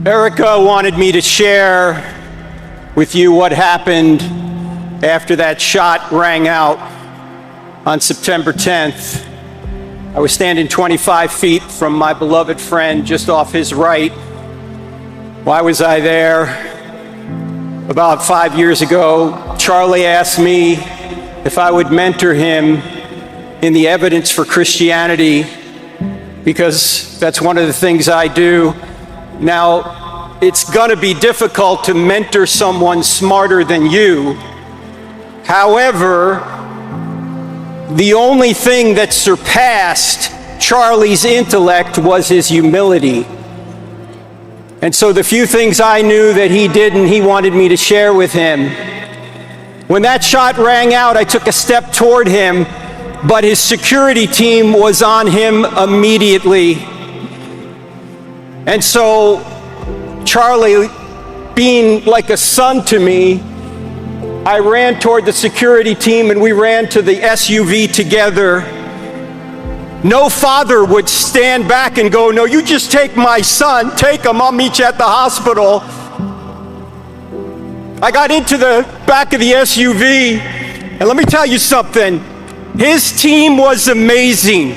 Erica wanted me to share with you what happened after that shot rang out on September 10th. I was standing 25 feet from my beloved friend, just off his right. Why was I there? About 5 years ago, Charlie asked me if I would mentor him in the evidence for Christianity, because that's one of the things I do. Now, it's gonna be difficult to mentor someone smarter than you. However, the only thing that surpassed Charlie's intellect was his humility. And so the few things I knew that he didn't, he wanted me to share with him. When that shot rang out, I took a step toward him, but his security team was on him immediately. And so Charlie, being like a son to me, I ran toward the security team and we ran to the SUV together. No father would stand back and go, "No, you just take my son, take him, I'll meet you at the hospital." I got into the back of the SUV, and let me tell you something, his team was amazing.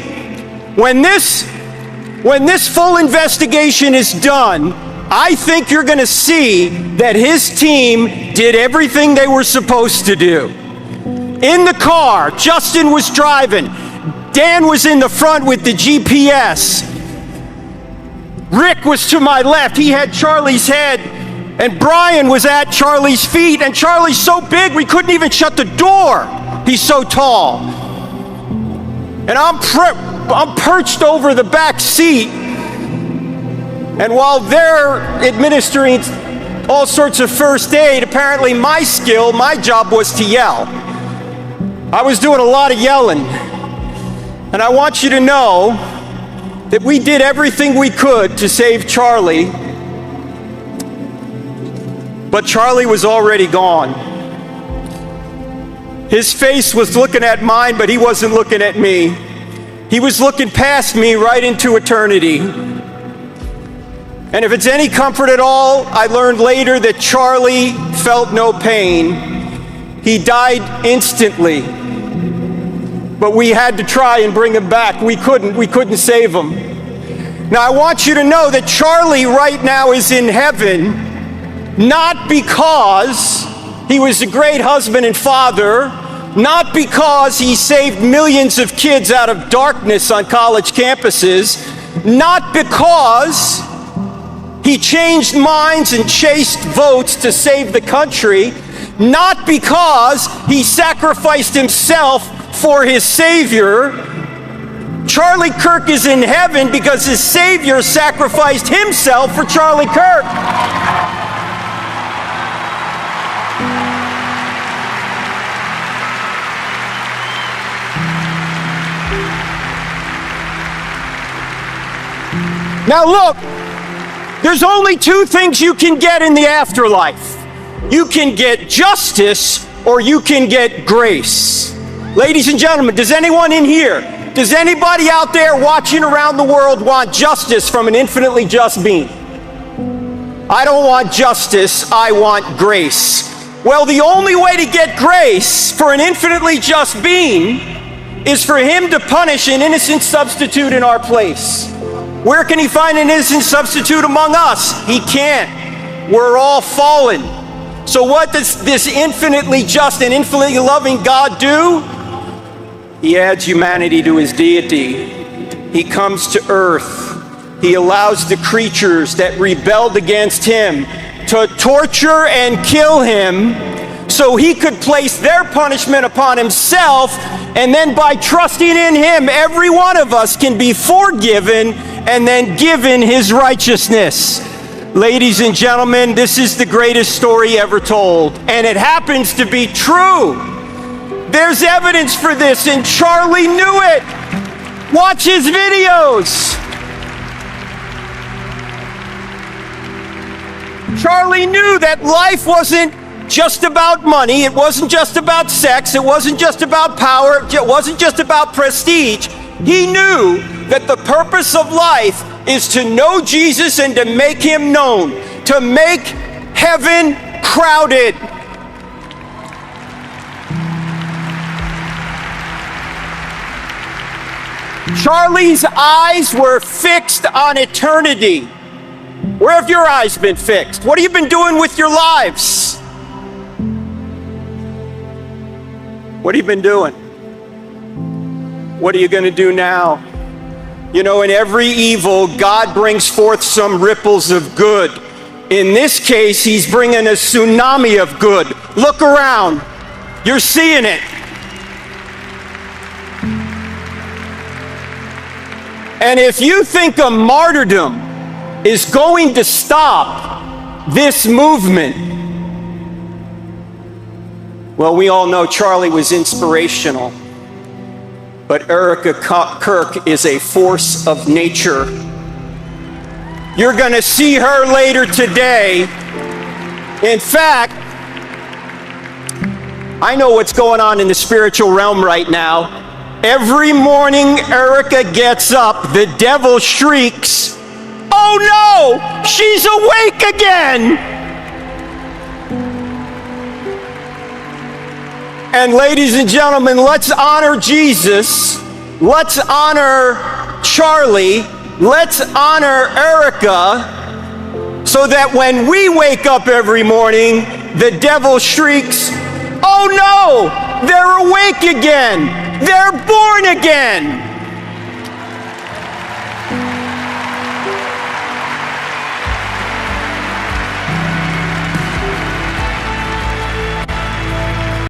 When this full investigation is done, I think you're gonna see that his team did everything they were supposed to do. In the car, Justin was driving. Dan was in the front with the GPS. Rick was to my left. He had Charlie's head. And Brian was at Charlie's feet. And Charlie's so big, we couldn't even shut the door. He's so tall. And I'm perched over the back seat. And while they're administering all sorts of first aid, apparently my job was to yell. I was doing a lot of yelling. And I want you to know that we did everything we could to save Charlie, but Charlie was already gone. His face was looking at mine, but he wasn't looking at me. He was looking past me right into eternity. And if it's any comfort at all, I learned later that Charlie felt no pain. He died instantly. But we had to try and bring him back. We couldn't save him. Now I want you to know that Charlie right now is in heaven, not because he was a great husband and father, not because he saved millions of kids out of darkness on college campuses, not because he changed minds and chased votes to save the country, not because he sacrificed himself for his Savior. Charlie Kirk is in heaven because his Savior sacrificed himself for Charlie Kirk. Now look, there's only two things you can get in the afterlife. You can get justice or you can get grace. Ladies and gentlemen, does anyone in here, does anybody out there watching around the world want justice from an infinitely just being? I don't want justice, I want grace. Well, the only way to get grace for an infinitely just being is for him to punish an innocent substitute in our place. Where can he find an innocent substitute among us? He can't. We're all fallen. So what does this infinitely just and infinitely loving God do? He adds humanity to his deity. He comes to earth. He allows the creatures that rebelled against him to torture and kill him so he could place their punishment upon himself, and then by trusting in him, every one of us can be forgiven and then given his righteousness. Ladies and gentlemen, this is the greatest story ever told, and it happens to be true. There's evidence for this, and Charlie knew it. Watch his videos. Charlie knew that life wasn't just about money, it wasn't just about sex, it wasn't just about power, it wasn't just about prestige. He knew that the purpose of life is to know Jesus and to make him known, to make heaven crowded. Charlie's eyes were fixed on eternity. Where have your eyes been fixed? What have you been doing with your lives? What have you been doing? What are you going to do now? You know, in every evil, God brings forth some ripples of good. In this case, he's bringing a tsunami of good. Look around. You're seeing it. And if you think a martyrdom is going to stop this movement, well, we all know Charlie was inspirational, but Erica Kirk is a force of nature. You're going to see her later today. In fact, I know what's going on in the spiritual realm right now. Every morning Erica gets up, the devil shrieks, "Oh no, she's awake again!" And ladies and gentlemen, let's honor Jesus. Let's honor Charlie. Let's honor Erica, so that when we wake up every morning, the devil shrieks, "Oh no, they're awake again. They're born again."